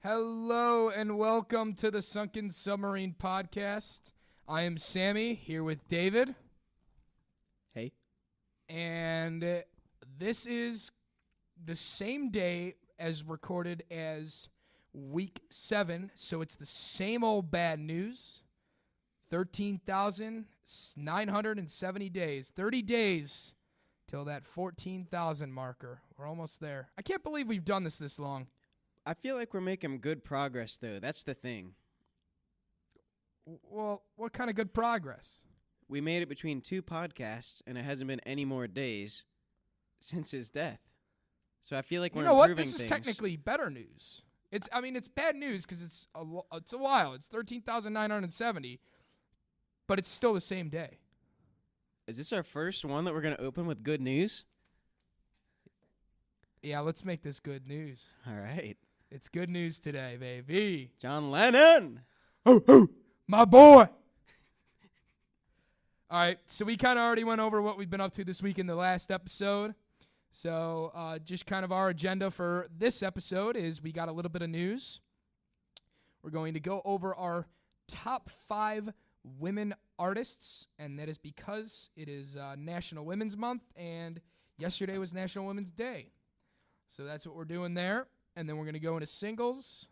Hello and welcome to the Sunken Submarine Podcast. I am Sammy, here with David. Hey. And this is the same day as recorded as week 7, so it's the same old bad news. 13,970 days. 30 days till that 14,000 marker. We're almost there. I can't believe we've done this long. I feel like we're making good progress, though. That's the thing. Well, what kind of good progress? We made it between 2 podcasts, and it hasn't been any more days since his death. So I feel like we're improving things. This is technically better news. It's bad news because it's a while. It's 13,970, but it's still the same day. Is this our first one that we're going to open with good news? Yeah, let's make this good news. All right. It's good news today, baby. John Lennon. Oh, my boy. All right, so we kind of already went over what we've been up to this week in the last episode. So just kind of our agenda for this episode is we got a little bit of news. We're going to go over our top 5 women artists, and that is because it is National Women's Month, and yesterday was National Women's Day. So that's what we're doing there. And then we're going to go into singles.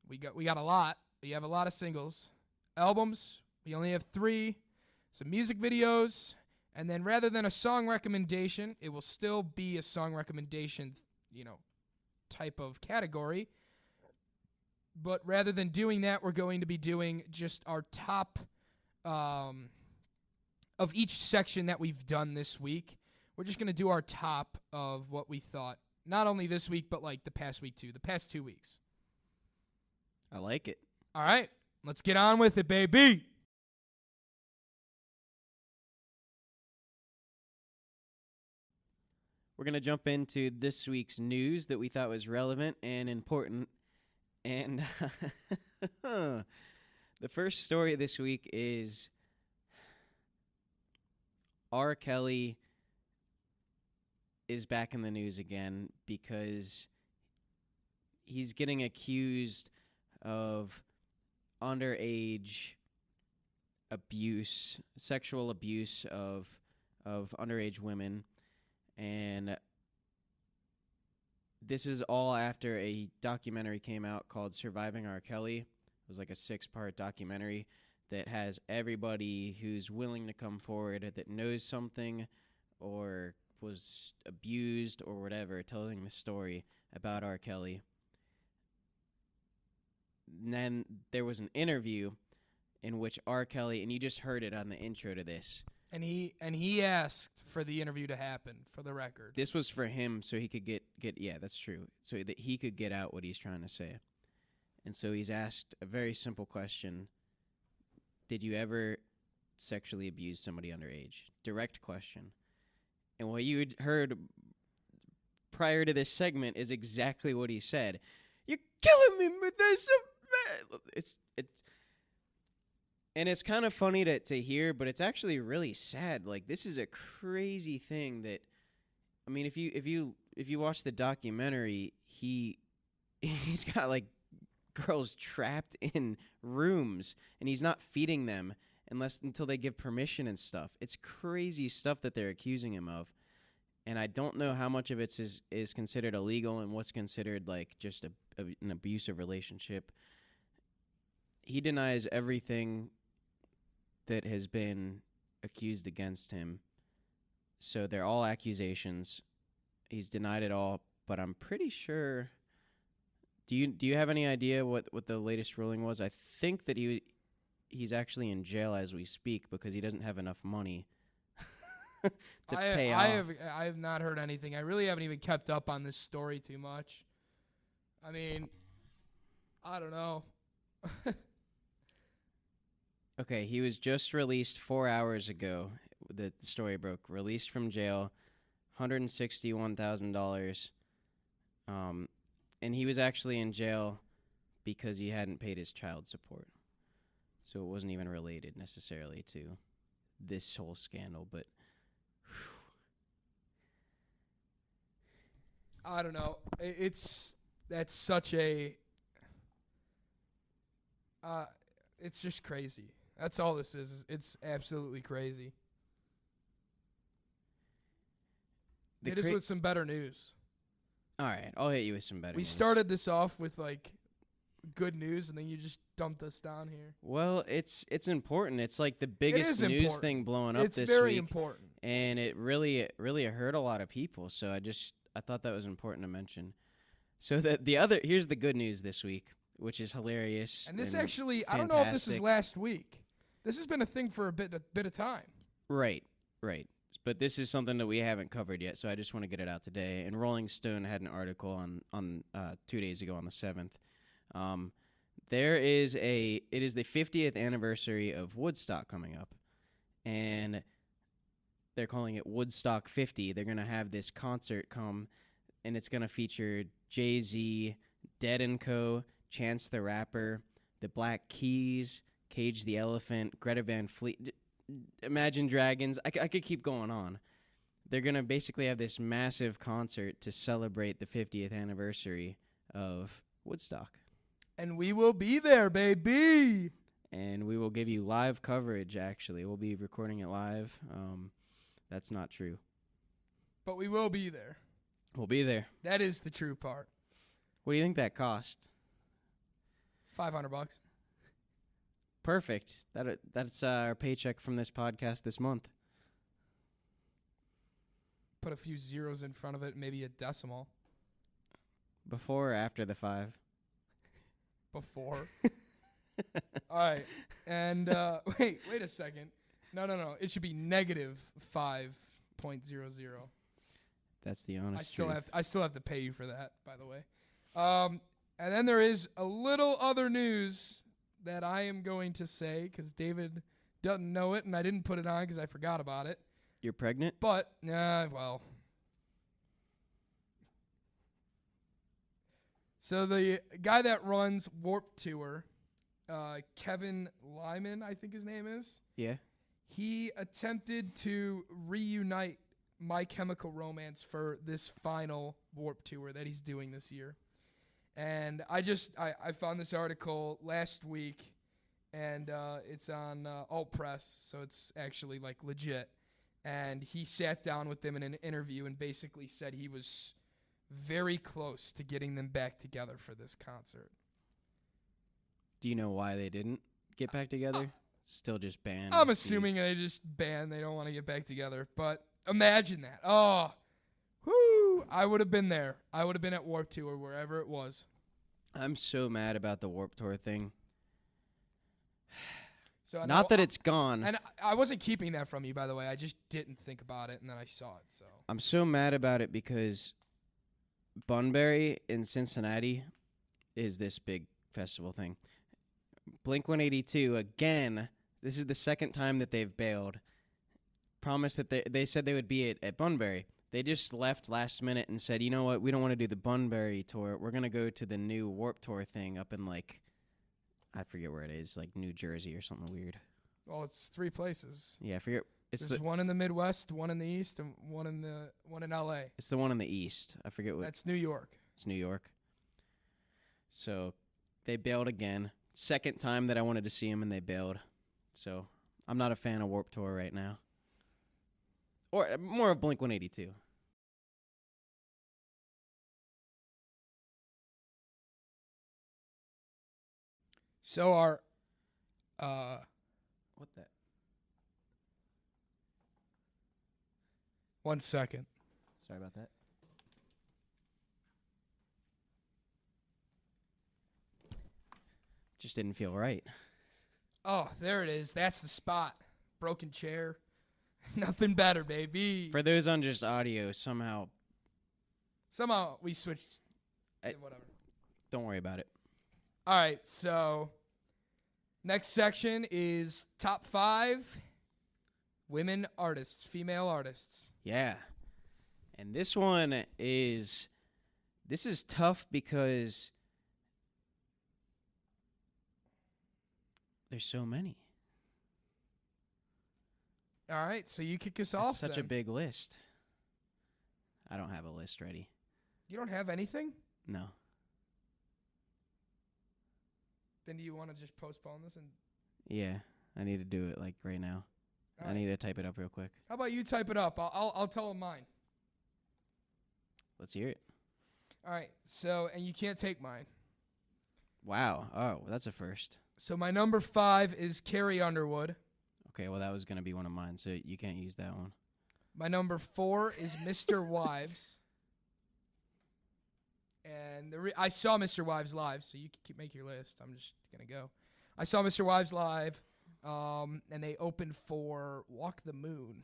We got a lot. We have a lot of singles. Albums, we only have 3. Some music videos. And then rather than a song recommendation, it will still be a song recommendation, type of category. But rather than doing that, we're going to be doing just our top of each section that we've done this week. We're just going to do our top of what we thought. Not only this week, but like the past week too. The past 2 weeks. I like it. All right. Let's get on with it, baby. We're going to jump into this week's news that we thought was relevant and important. And the first story this week is R. Kelly is back in the news again because he's getting accused of underage abuse, sexual abuse of underage women. And this is all after a documentary came out called Surviving R. Kelly. It was like a 6-part documentary that has everybody who's willing to come forward that knows something or was abused or whatever, telling the story about R. Kelly. And then there was an interview in which R. Kelly, and you just heard it on the intro to this. And he asked for the interview to happen, for the record. This was for him so he could get yeah, that's true. So that he could get out what he's trying to say. And so he's asked a very simple question. Did you ever sexually abuse somebody underage? Direct question. And what you had heard prior to this segment is exactly what he said. You're killing me with this. And it's kind of funny to hear, but it's actually really sad. Like, this is a crazy thing that, I mean, if you watch the documentary, he's got like girls trapped in rooms, and he's not feeding them until they give permission and stuff. It's crazy stuff that they're accusing him of. And I don't know how much of it is considered illegal and what's considered like just an abusive relationship. He denies everything that has been accused against him. So they're all accusations. He's denied it all, but I'm pretty sure. Do you have any idea what the latest ruling was? I think that he's actually in jail as we speak because he doesn't have enough money to pay off. I have not heard anything. I really haven't even kept up on this story too much. I mean, I don't know. Okay, he was just released 4 hours ago. The story broke. Released from jail, $161,000. And he was actually in jail because he hadn't paid his child support. So it wasn't even related necessarily to this whole scandal, but I don't know. That's such a It's just crazy. That's all this is. It's absolutely crazy. Hit us with some better news. All right, I'll hit you with some better news. We started this off with, like, good news, and then you just dumped us down here. Well, it's important. It's like the biggest news important. thing blowing up this week. It's very important. And it really hurt a lot of people. So I thought that was important to mention. So here's the good news this week, which is hilarious. And this fantastic. I don't know if this is last week. This has been a thing for a bit of time. Right. But this is something that we haven't covered yet, so I just want to get it out today. And Rolling Stone had an article on 2 days ago on the 7th. It is the 50th anniversary of Woodstock coming up, and they're calling it Woodstock 50. They're going to have this concert come, and it's going to feature Jay-Z, Dead & Co., Chance the Rapper, the Black Keys, Cage the Elephant, Greta Van Fleet, Imagine Dragons. I could keep going on. They're going to basically have this massive concert to celebrate the 50th anniversary of Woodstock. And we will be there, baby. And we will give you live coverage, actually. We'll be recording it live. That's not true. But we will be there. We'll be there. That is the true part. What do you think that cost? $500. Perfect. That's our paycheck from this podcast this month. Put a few zeros in front of it, maybe a decimal. Before or after the 5? Before. All right. And wait a second. No. It should be negative 5.00. That's the honest truth. I still have to pay you for that, by the way. And then there is a little other news that I am going to say because David doesn't know it, and I didn't put it on because I forgot about it. You're pregnant? But, well. So the guy that runs Warped Tour, Kevin Lyman, I think his name is. Yeah. He attempted to reunite My Chemical Romance for this final Warped Tour that he's doing this year. And I found this article last week, and it's on Alt Press, so it's actually, like, legit. And he sat down with them in an interview and basically said he was very close to getting them back together for this concert. Do you know why they didn't get back together? Still just banned? I'm assuming they just banned. They don't want to get back together. But imagine that. Oh, whoo. I would have been there. I would have been at Warped Tour, wherever it was. I'm so mad about the Warped Tour thing. So Not that it's gone. And I wasn't keeping that from you, by the way. I just didn't think about it, and then I saw it. So I'm so mad about it because Bunbury in Cincinnati is this big festival thing. Blink-182, again, this is the second time that they've bailed. Promised that they said they would be at Bunbury. They just left last minute and said, you know what, we don't want to do the Bunbury tour. We're going to go to the new Warped Tour thing up in, like, I forget where it is, like New Jersey or something weird. Well, it's 3 places. Yeah, I forget. There's one in the Midwest, one in the East, and one in L.A. It's the one in the East. I forget what. That's New York. It's New York. So they bailed again. Second time that I wanted to see them, and they bailed. So I'm not a fan of Warped Tour right now. Or more of Blink-182. So our What the? 1 second. Sorry about that. Just didn't feel right. Oh, there it is. That's the spot. Broken chair. Nothing better, baby. For those on just audio, somehow we switched. Whatever. Don't worry about it. All right, so next section is top 5 women artists, female artists. Yeah. And this is tough because there's so many. All right, so you kick us off. Such a big list. I don't have a list ready. You don't have anything? No. Then do you want to just postpone this? And Yeah, I need to do it like right now. all I right. need to type it up real quick. How about you type it up? I'll tell him mine. Let's hear it. All right. So, and you can't take mine. Wow. Oh, that's a first. So my number 5 is Carrie Underwood. Okay, well, that was going to be one of mine, so you can't use that one. My number 4 is Mr. Wives. And I saw Mr. Wives live, so you can make your list. I'm just going to go. I saw Mr. Wives live, and they opened for Walk the Moon.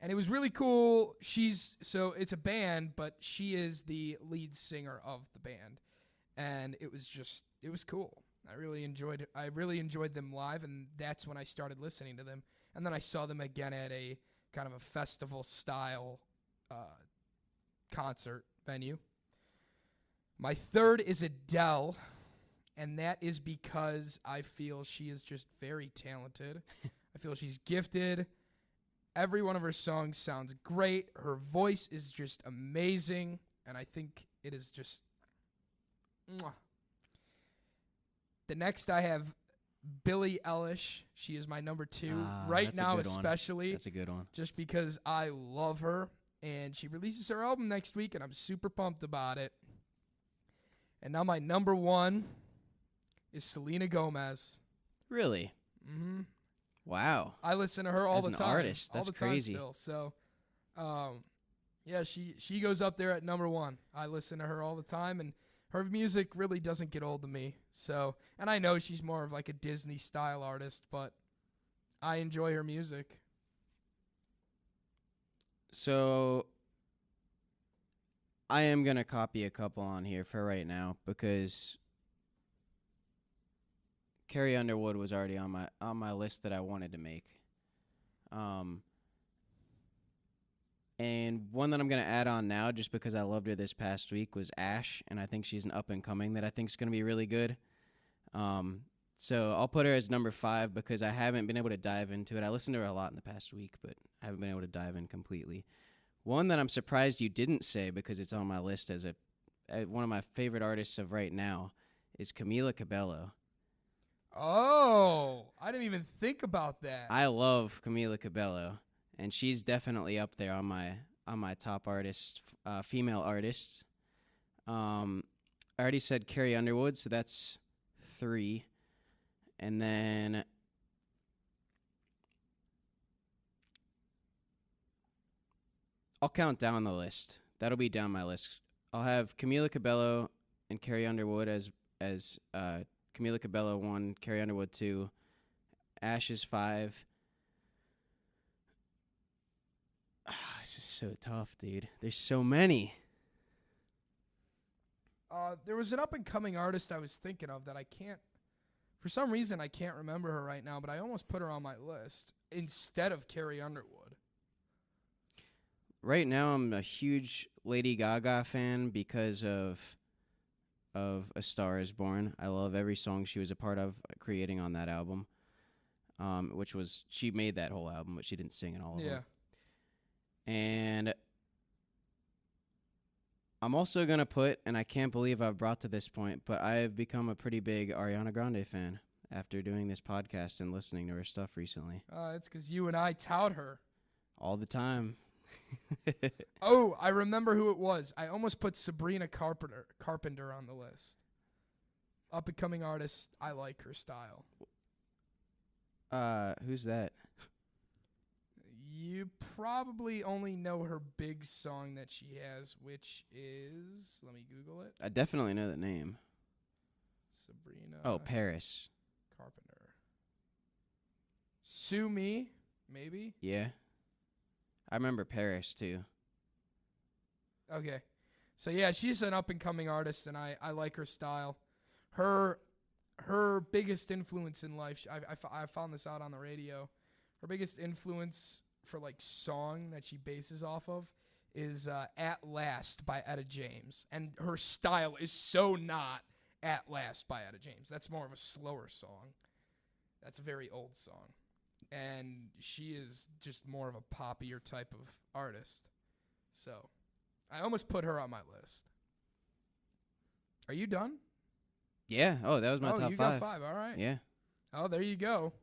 And it was really cool. So it's a band, but she is the lead singer of the band. And it was cool. I really enjoyed them live, and that's when I started listening to them. And then I saw them again at a kind of a festival-style concert venue. My 3rd is Adele, and that is because I feel she is just very talented. I feel she's gifted. Every one of her songs sounds great. Her voice is just amazing, and I think it is just... Mwah. The next I have Billie Eilish. She is my number 2 right now, especially. That's a good one. Just because I love her, and she releases her album next week, and I'm super pumped about it. And now my number 1 is Selena Gomez. Really? Mm-hmm. Wow. I listen to her all As the an time. artist, that's all the time crazy. Still. So, yeah, she goes up there at number 1. I listen to her all the time, and her music really doesn't get old to me. So, and I know she's more of like a Disney style artist, but I enjoy her music. So I am going to copy a couple on here for right now because Carrie Underwood was already on my list that I wanted to make. And one that I'm going to add on now just because I loved her this past week was Ash, and I think she's an up-and-coming that I think is going to be really good. So I'll put her as number 5 because I haven't been able to dive into it. I listened to her a lot in the past week, but I haven't been able to dive in completely. One that I'm surprised you didn't say because it's on my list as one of my favorite artists of right now is Camila Cabello. Oh, I didn't even think about that. I love Camila Cabello, and she's definitely up there on my top artists, female artists. I already said Carrie Underwood, so that's 3. And then I'll count down the list. That'll be down my list. I'll have Camila Cabello and Carrie Underwood as Camila Cabello 1, Carrie Underwood 2, Ash is 5. This is so tough, dude. There's so many. There was an up-and-coming artist I was thinking of that I can't, for some reason I can't remember her right now, but I almost put her on my list instead of Carrie Underwood. Right now I'm a huge Lady Gaga fan because of A Star Is Born. I love every song she was a part of creating on that album, which was, she made that whole album, but she didn't sing in all of them. And I'm also going to put, and I can't believe I've brought to this point, but I've become a pretty big Ariana Grande fan after doing this podcast and listening to her stuff recently. It's because you and I tout her. All the time. Oh, I remember who it was. I almost put Sabrina Carpenter on the list. Up-and-coming artist. I like her style. Who's that? You probably only know her big song that she has, which is... Let me Google it. I definitely know the name. Sabrina... Oh, Paris. Carpenter. Sue Me, maybe? Yeah. I remember Paris, too. Okay. So, yeah, she's an up-and-coming artist, and I like her style. Her biggest influence in life, I found this out on the radio, her biggest influence for, like, song that she bases off of is At Last by Etta James. And her style is so not At Last by Etta James. That's more of a slower song. That's a very old song. And she is just more of a poppier type of artist. So, I almost put her on my list. Are you done? Yeah. Oh, that was my top 5. You got 5. All right. Yeah. Oh, there you go.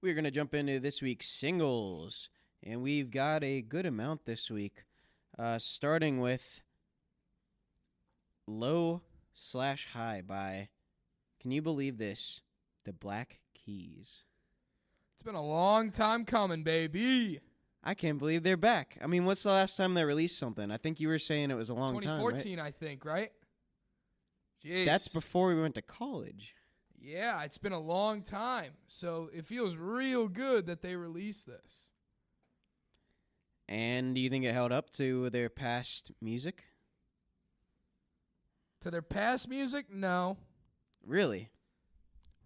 We're going to jump into this week's singles, and we've got a good amount this week, starting with Low/High by, can you believe this, the Black Keys. It's been a long time coming, baby. I can't believe they're back. I mean, what's the last time they released something? I think you were saying it was a long time, 2014, right? I think, right? Jeez. That's before we went to college. Yeah, it's been a long time. So it feels real good that they released this. And do you think it held up to their past music? To their past music? No. Really?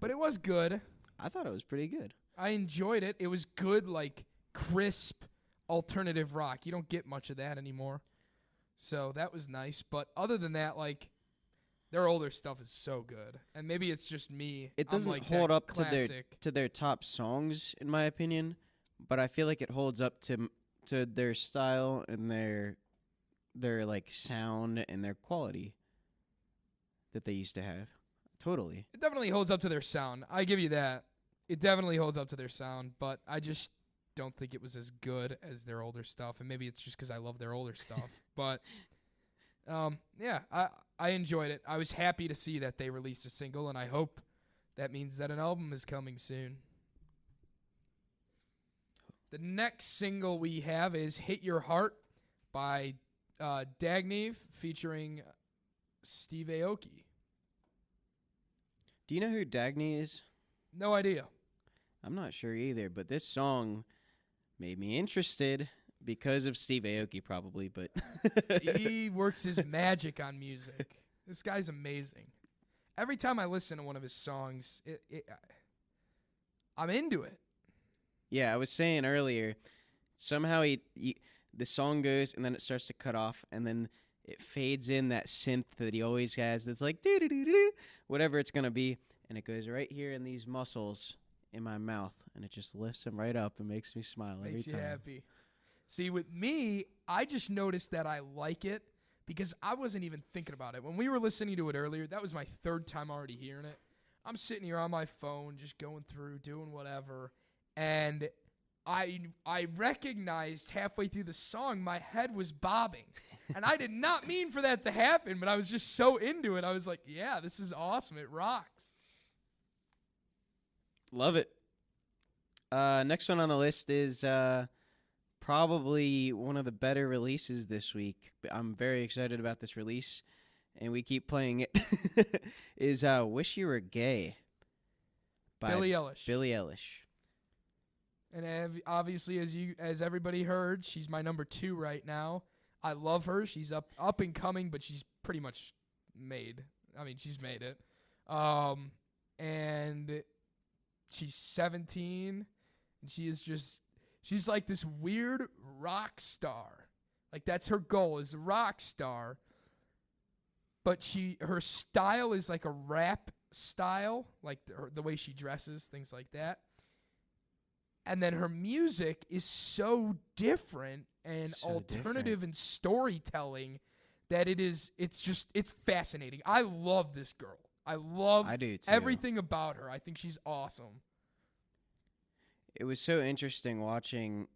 But it was good. I thought it was pretty good. I enjoyed it. It was good, like, crisp alternative rock. You don't get much of that anymore. So that was nice. But other than that, like, their older stuff is so good. And maybe it's just me. It doesn't like hold up classic. to their top songs, in my opinion. But I feel like it holds up to their style and their like sound and their quality that they used to have. Totally. It definitely holds up to their sound. I give you that. It definitely holds up to their sound, but I just don't think it was as good as their older stuff. And maybe it's just because I love their older stuff. But, yeah, I enjoyed it. I was happy to see that they released a single, and I hope that means that an album is coming soon. The next single we have is Hit Your Heart by Dagny featuring Steve Aoki. Do you know who Dagny is? No idea. I'm not sure either, but this song made me interested because of Steve Aoki probably, but he works his magic on music. This guy's amazing. Every time I listen to one of his songs, I'm into it. Yeah, I was saying earlier, somehow the song goes and then it starts to cut off and then it fades in that synth that he always has that's like doo-doo-doo-doo, whatever it's going to be, and it goes right here in these muscles in my mouth, and it just lifts them right up and makes me smile every time. Makes you happy. See, with me, I just noticed that I like it because I wasn't even thinking about it. When we were listening to it earlier, that was my 3rd time already hearing it. I'm sitting here on my phone just going through, doing whatever, and I recognized halfway through the song my head was bobbing. And I did not mean for that to happen, but I was just so into it. I was like, yeah, this is awesome. It rocks. Love it. Next one on the list is probably one of the better releases this week. I'm very excited about this release, and we keep playing it. Is Wish You Were Gay by Billie Eilish. Billie Eilish. And obviously, as everybody heard, she's my number 2 right now. I love her. She's up and coming, but she's pretty much made. I mean, she's made it. And she's 17, and she's like this weird rock star. Like, that's her goal, is a rock star. But her style is like a rap style, like the way she dresses, things like that. And then her music is so different and alternative and storytelling that it's fascinating. I love this girl. I do too. Everything about her. I think she's awesome. It was so interesting watching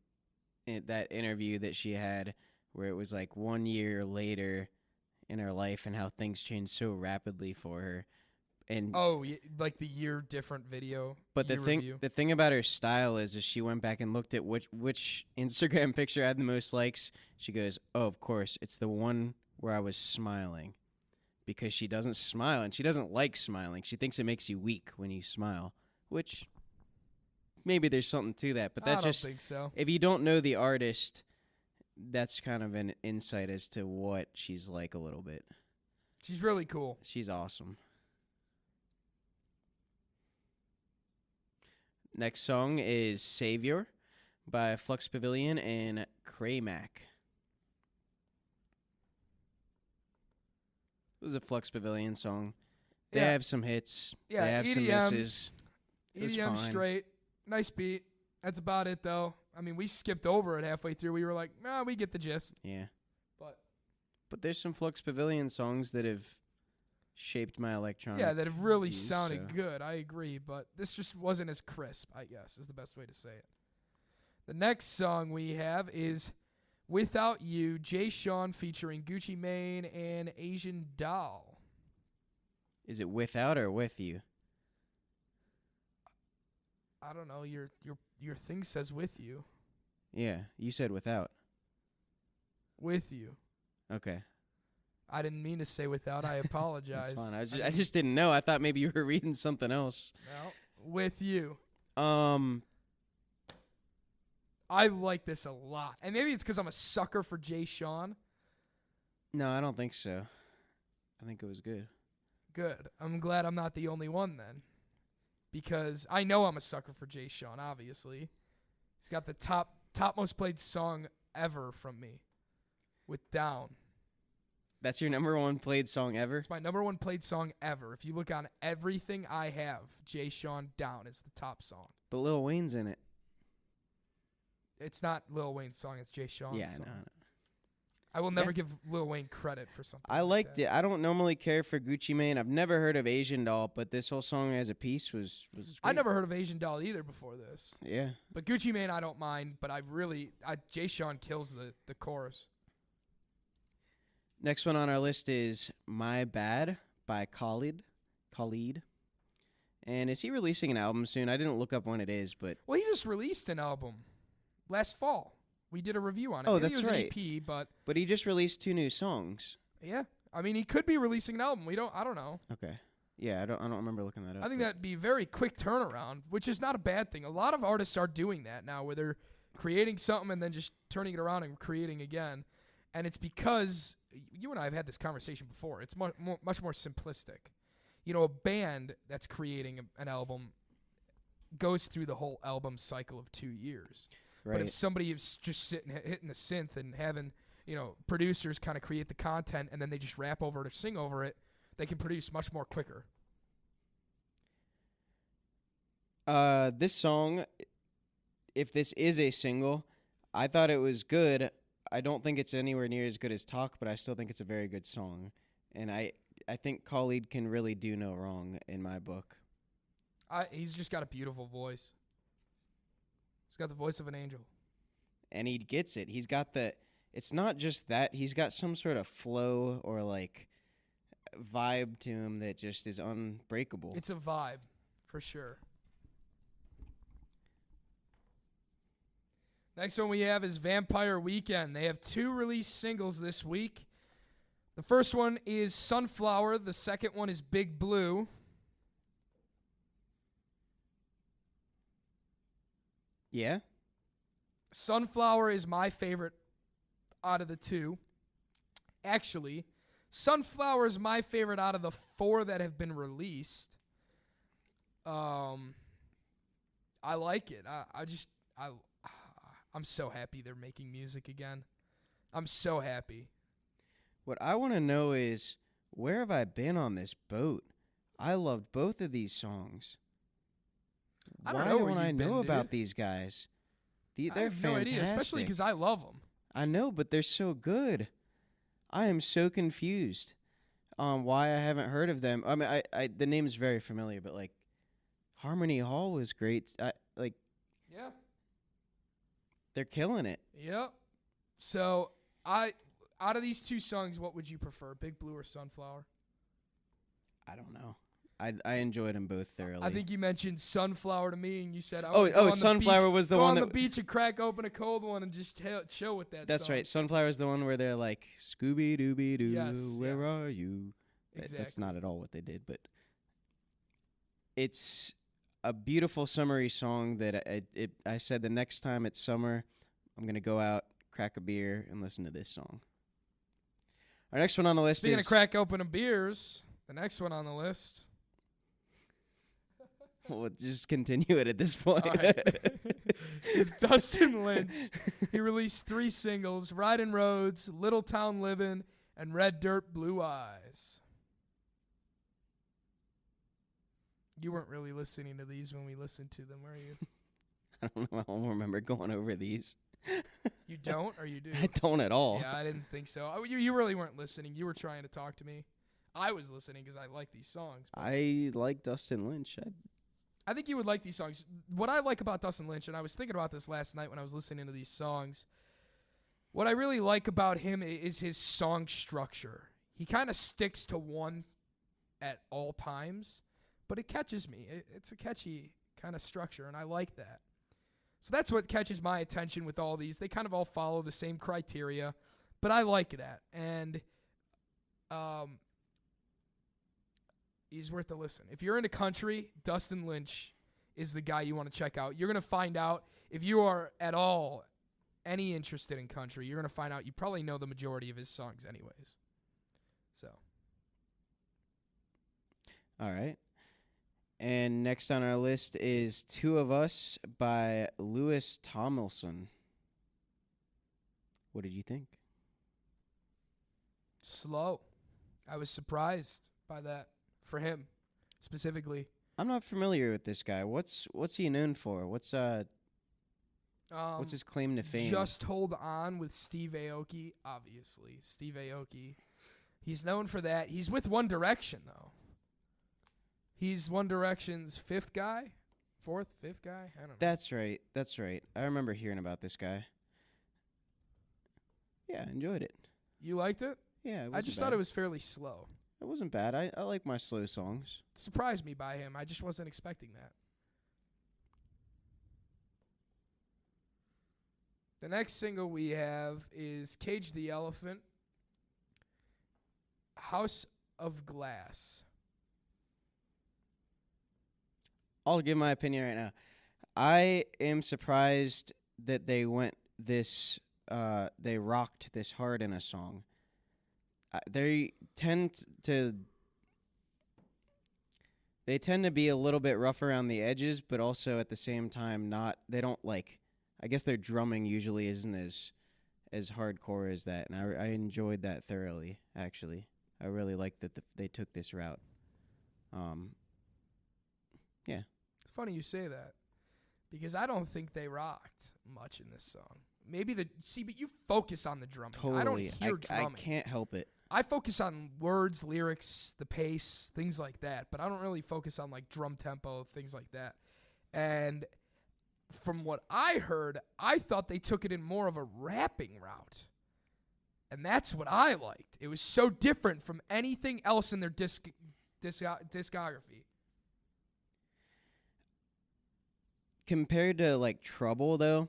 that interview that she had where it was like 1 year later in her life and how things changed so rapidly for her. And like the year different video. But the thing about her style is she went back and looked at which Instagram picture had the most likes. She goes, "Oh, of course, it's the one where I was smiling," because she doesn't smile and she doesn't like smiling. She thinks it makes you weak when you smile, which maybe there's something to that. But that's I don't think so. If you don't know the artist, that's kind of an insight as to what she's like a little bit. She's really cool. She's awesome. Next song is Savior by Flux Pavilion and Craymac. It was a Flux Pavilion song. They have some hits. Yeah, they have EDM, some misses. EDM straight. Nice beat. That's about it, though. I mean, we skipped over it halfway through. We were like, we get the gist. Yeah. But there's some Flux Pavilion songs that have shaped my electronic. Yeah, that have really views, sounded so. good. I agree, but this just wasn't as crisp, I guess, is the best way to say it. The next song we have is Without You, Jay Sean featuring Gucci Mane and Asian Doll. Is it without or with you? I don't know. Your thing says with you. Yeah, you said without. With you. Okay. I didn't mean to say without. I apologize. That's fine. I just didn't know. I thought maybe you were reading something else. No, with you. I like this a lot. And maybe it's because I'm a sucker for Jay Sean. No, I don't think so. I think it was good. Good. I'm glad I'm not the only one then. Because I know I'm a sucker for Jay Sean, obviously. He's got the top most played song ever from me with Down. That's your number one played song ever? It's my number one played song ever. If you look on everything I have, Jay Sean Down is the top song. But Lil Wayne's in it. It's not Lil Wayne's song, it's Jay Sean's song. No. I will never give Lil Wayne credit for something I like liked that. it. I don't normally care for Gucci Mane. I've never heard of Asian Doll, but this whole song as a piece was great. I never heard of Asian Doll either before this. Yeah. But Gucci Mane I don't mind, but Jay Sean kills the chorus. Next one on our list is My Bad by Khalid. And is he releasing an album soon? I didn't look up when it is, but... Well, he just released an album last fall. We did a review on it. Oh, Maybe that's it was right. an EP, but... But he just released 2 new songs. Yeah. I mean, he could be releasing an album. I don't know. Okay. Yeah, I don't remember looking that up. I think that'd be a very quick turnaround, which is not a bad thing. A lot of artists are doing that now, where they're creating something and then just turning it around and creating again. And it's because you and I have had this conversation before. It's much more simplistic. You know, a band that's creating an album goes through the whole album cycle of 2 years. Right. But if somebody is just sitting hitting the synth and having, producers kind of create the content and then they just rap over it or sing over it, they can produce much more quicker. This song, if this is a single, I thought it was good. I don't think it's anywhere near as good as Talk, but I still think it's a very good song. And I think Khalid can really do no wrong in my book. He's just got a beautiful voice. He's got the voice of an angel. And he gets it. He's got it's not just that. He's got some sort of flow or vibe to him that just is unbreakable. It's a vibe, for sure. Next one we have is Vampire Weekend. They have 2 released singles this week. The first one is Sunflower. The second one is Big Blue. Yeah? Sunflower is my favorite out of the 2. Actually, Sunflower is my favorite out of the 4 that have been released. I like it. I'm so happy they're making music again. I'm so happy. What I want to know is, where have I been on this boat? I loved both of these songs. I don't know where I you've know been, about dude. these guys? They're I have fantastic. no idea, especially because I love them. I know, but they're so good. I am so confused on why I haven't heard of them. I mean, the name is very familiar, but Harmony Hall was great. Yeah. They're killing it. Yep. So, out of these 2 songs, what would you prefer, Big Blue or Sunflower? I don't know. I enjoyed them both thoroughly. I think you mentioned Sunflower to me, and you said, Sunflower was the one on that the beach and crack open a cold one and just chill with that That's song. right. Sunflower is the one where they're like, Scooby-Dooby-Doo, Yes, where yes. are you? Exactly. That's not at all what they did, but it's a beautiful summery song that I said the next time it's summer, I'm going to go out, crack a beer, and listen to this song. Our next one on the list Speaking is... of crack open a beers, the next one on the list... We'll just continue it at this point. All right. It's Dustin Lynch. He released 3 singles, Riding Roads, Little Town Livin', and Red Dirt, Blue Eyes. You weren't really listening to these when we listened to them, were you? I don't know. I don't remember going over these. You don't, or you do? I don't at all. Yeah, I didn't think so. You really weren't listening. You were trying to talk to me. I was listening because I like these songs. I like Dustin Lynch. I think you would like these songs. What I like about Dustin Lynch, and I was thinking about this last night when I was listening to these songs, what I really like about him is his song structure. He kind of sticks to one at all times, but it catches me. It's a catchy kind of structure, and I like that. So that's what catches my attention with all these. They kind of all follow the same criteria, but I like that. And he's worth a listen. If you're into country, Dustin Lynch is the guy you want to check out. You're going to find out, if you are at all any interested in country, you're going to find out you probably know the majority of his songs anyways. So. All right. And next on our list is Two of Us by Louis Tomlinson. What did you think? Slow. I was surprised by that for him specifically. I'm not familiar with this guy. What's he known for? What's his claim to fame? Just Hold On with Steve Aoki, obviously. Steve Aoki. He's known for that. He's with One Direction, though. He's One Direction's fifth guy? Fifth guy? I don't know. That's right. I remember hearing about this guy. Yeah, I enjoyed it. You liked it? Yeah, I just thought it was fairly slow. It wasn't bad. I like my slow songs. Surprised me by him. I just wasn't expecting that. The next single we have is Cage the Elephant, House of Glass. I'll give my opinion right now. I am surprised that they went this, they rocked this hard in a song. They tend to be a little bit rough around the edges, but also at the same time they don't like, I guess their drumming usually isn't as hardcore as that, and I enjoyed that thoroughly, actually. I really liked that they took this route. Yeah. It's funny you say that, because I don't think they rocked much in this song. Maybe but you focus on the drumming. Totally. I don't hear drumming. I can't help it. I focus on words, lyrics, the pace, things like that, but I don't really focus on like drum tempo, things like that. And from what I heard, I thought they took it in more of a rapping route. And that's what I liked. It was so different from anything else in their discography. Compared to like Trouble, though,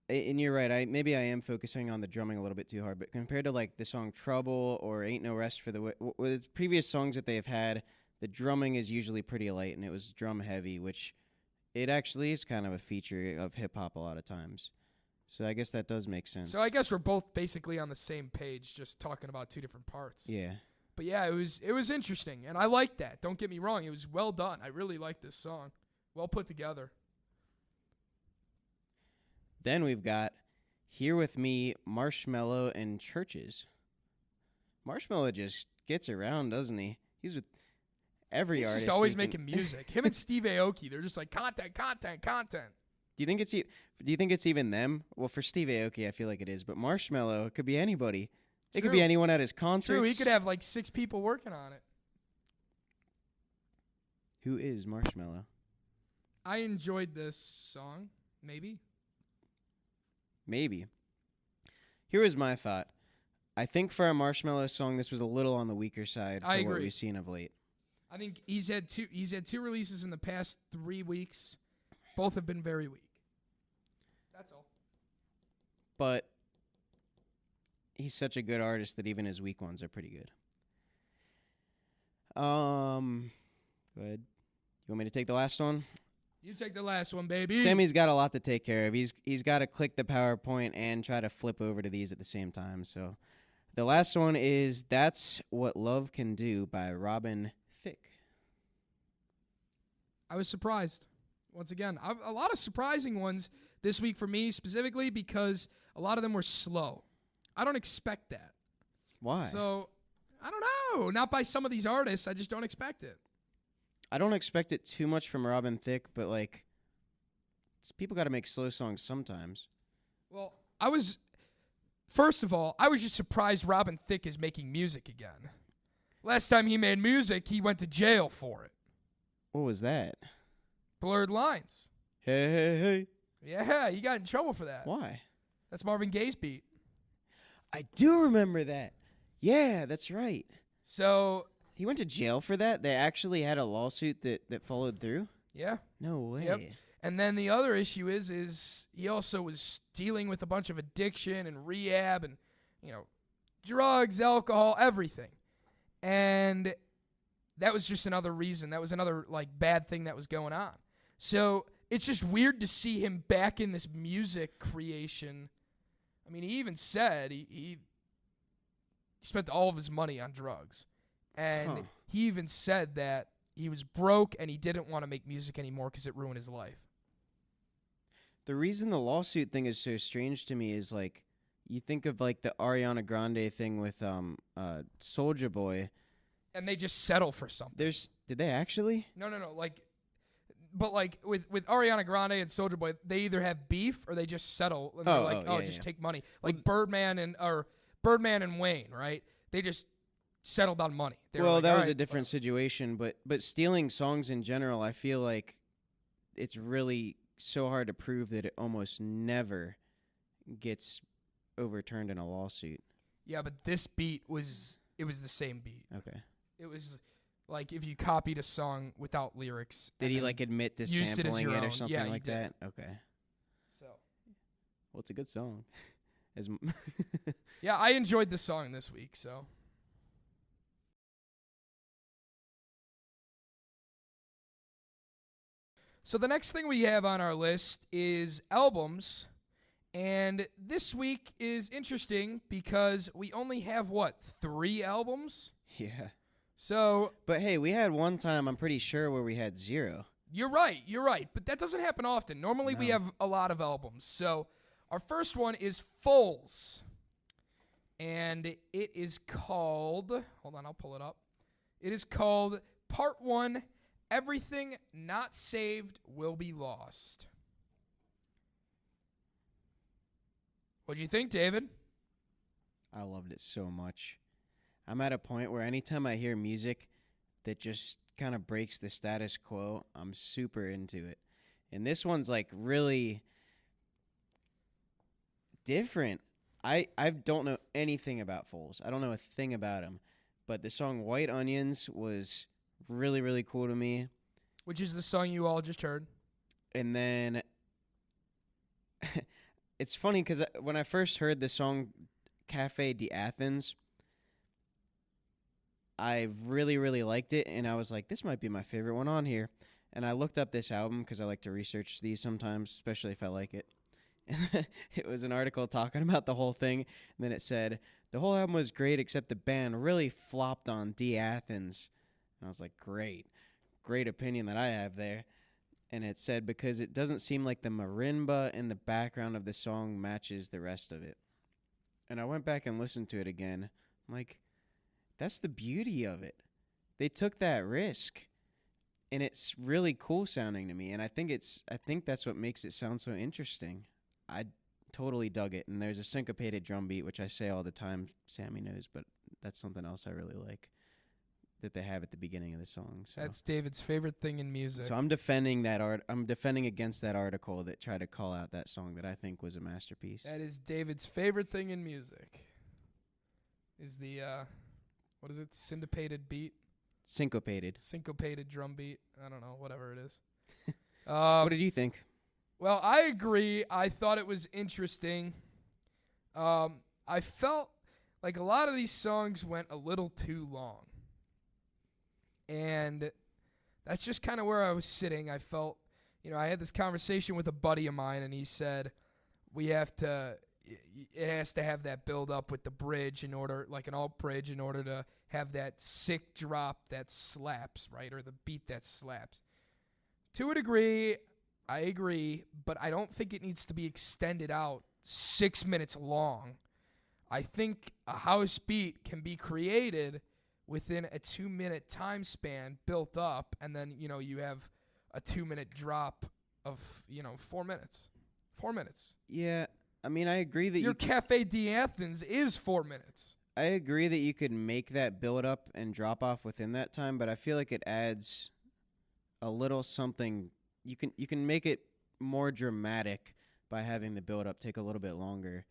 and you're right. Maybe I am focusing on the drumming a little bit too hard, but compared to like the song Trouble or Ain't No Rest for the with previous songs that they've had, the drumming is usually pretty light, and it was drum heavy, which it actually is kind of a feature of hip hop a lot of times. So I guess that does make sense. So I guess we're both basically on the same page, just talking about two different parts. Yeah. But yeah, it was interesting, and I liked that. Don't get me wrong; it was well done. I really liked this song, well put together. Then we've got Here With Me, Marshmallow, and Churches. Marshmallow just gets around, doesn't he? He's with every artist. He's just always making music. Him and Steve Aoki, they're just like content. Do you think it's even them? Well, for Steve Aoki, I feel like it is. But Marshmallow, it could be anybody. It could be anyone at his concerts. True, he could have like 6 people working on it. Who is Marshmallow? I enjoyed this song, maybe. Here was my thought. I think for a Marshmallow song, this was a little on the weaker side for I agree. what we've seen of late. I think he's had two releases in the past 3 weeks. Both have been very weak. That's all. But he's such a good artist that even his weak ones are pretty good. Go ahead. You want me to take the last one? You take the last one, baby. Sammy's got a lot to take care of. He's got to click the PowerPoint and try to flip over to these at the same time. So the last one is That's What Love Can Do by Robin Thicke. I was surprised. Once again, a lot of surprising ones this week for me specifically because a lot of them were slow. I don't expect that. Why? So, I don't know. Not by some of these artists. I just don't expect it. I don't expect it too much from Robin Thicke, but like, people got to make slow songs sometimes. Well, first of all, I was just surprised Robin Thicke is making music again. Last time he made music, he went to jail for it. What was that? Blurred Lines. Hey, hey, hey. Yeah, he got in trouble for that. Why? That's Marvin Gaye's beat. I do remember that. Yeah, that's right. So He went to jail for that? They actually had a lawsuit that followed through? yeah. No way. Yep. And then the other issue is he also was dealing with a bunch of addiction and rehab and, drugs, alcohol, everything. And that was just another reason. That was another, bad thing that was going on. So it's just weird to see him back in this music creation. I mean, he even said he spent all of his money on drugs. And he even said that he was broke and he didn't want to make music anymore because it ruined his life. The reason the lawsuit thing is so strange to me is, you think of, the Ariana Grande thing with Soulja Boy. And they just settle for something. Did they actually? No. But with Ariana Grande and Soulja Boy, they either have beef or they just settle and they're just take money. Like Birdman and Wayne, right? They just settled on money. They were that was a different situation, but stealing songs in general, I feel like it's really so hard to prove that it almost never gets overturned in a lawsuit. Yeah, but this beat was the same beat. Okay. It was like if you copied a song without lyrics. Did he admit to used it as sampling your it or own? something Yeah, like he did. that? Okay. So. Well, it's a good song. Yeah, I enjoyed the song this week, so. So the next thing we have on our list is albums, and this week is interesting because we only have, 3 albums? Yeah. So. But hey, we had one time, I'm pretty sure, where we had 0. You're right, but that doesn't happen often. Normally we have a lot of albums. So our first one is Foals, and it is called, hold on, I'll pull it up. It is called Part 1, Everything Not Saved Will Be Lost. What'd you think, David? I loved it so much. I'm at a point where anytime I hear music that just kind of breaks the status quo, I'm super into it. And this one's really different. I don't know anything about Foals. I don't know a thing about him. But the song White Onions was really, really cool to me. Which is the song you all just heard. And then it's funny because when I first heard the song Cafe d'Athens, I really, really liked it. And I was like, this might be my favorite one on here. And I looked up this album because I like to research these sometimes, especially if I like it. And it was an article talking about the whole thing. And then it said, the whole album was great except the band really flopped on d'Athens. And I was like, great opinion that I have there. And it said, because it doesn't seem like the marimba in the background of the song matches the rest of it. And I went back and listened to it again. I'm like, that's the beauty of it. They took that risk. And it's really cool sounding to me. And I think that's what makes it sound so interesting. I totally dug it. And there's a syncopated drum beat, which I say all the time. Sammy knows, but that's something else I really like that they have at the beginning of the song. So. That's David's favorite thing in music. So I'm defending that I'm defending against that article that tried to call out that song that I think was a masterpiece. That is David's favorite thing in music. Is the what is it? Syncopated drum beat. I don't know, whatever it is. What did you think? Well, I agree. I thought it was interesting. I felt like a lot of these songs went a little too long. And that's just kind of where I was sitting. I felt, I had this conversation with a buddy of mine, and he said, it has to have that build up with the bridge in order, like an alt bridge, in order to have that sick drop that slaps, right? Or the beat that slaps. To a degree, I agree, but I don't think it needs to be extended out 6 minutes long. I think a house beat can be created within a 2-minute time span built up, and then, you have a 2-minute drop of, 4 minutes. 4 minutes. Yeah, I mean, I agree that your Cafe d'Athens is 4 minutes. I agree that you could make that build up and drop off within that time, but I feel like it adds a little something. You can make it more dramatic by having the build up take a little bit longer.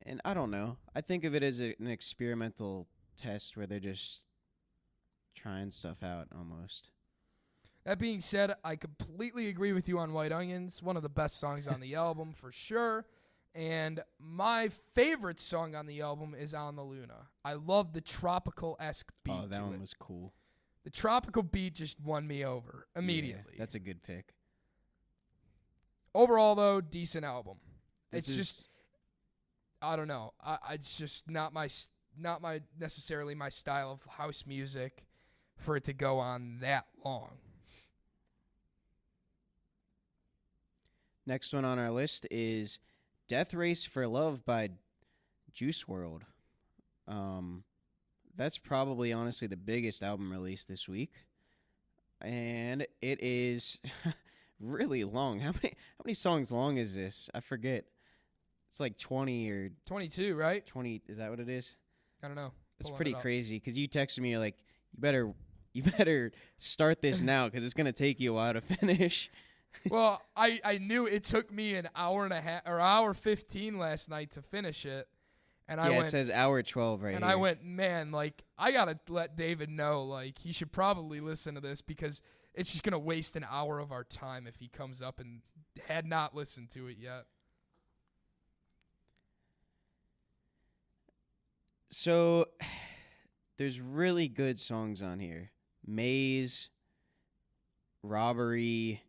And I don't know. I think of it as an experimental test where they're just trying stuff out almost. That being said, I completely agree with you on White Onions. One of the best songs on the album for sure. And my favorite song on the album is On the Luna. I love the tropical-esque beat. Oh, that one was cool. The tropical beat just won me over immediately. Yeah, that's a good pick. Overall, though, decent album. It's just, I don't know. It's just not my necessarily my style of house music for it to go on that long. Next one on our list is Death Race for Love by Juice WRLD. That's probably honestly the biggest album release this week. And it is really long. How many songs long is this? I forget. It's like 20 or 22, right? 20, is that what it is? I don't know. It's pretty crazy cuz you texted me, you're like, you better start this now cuz it's going to take you a while to finish. Well, I knew it took me an hour and a half or hour 15 last night to finish it. And I went, it says hour 12 right here. And I went, man, like, I got to let David know, like, he should probably listen to this because it's just going to waste an hour of our time if he comes up and had not listened to it yet. So, there's really good songs on here. Maze, Robbery,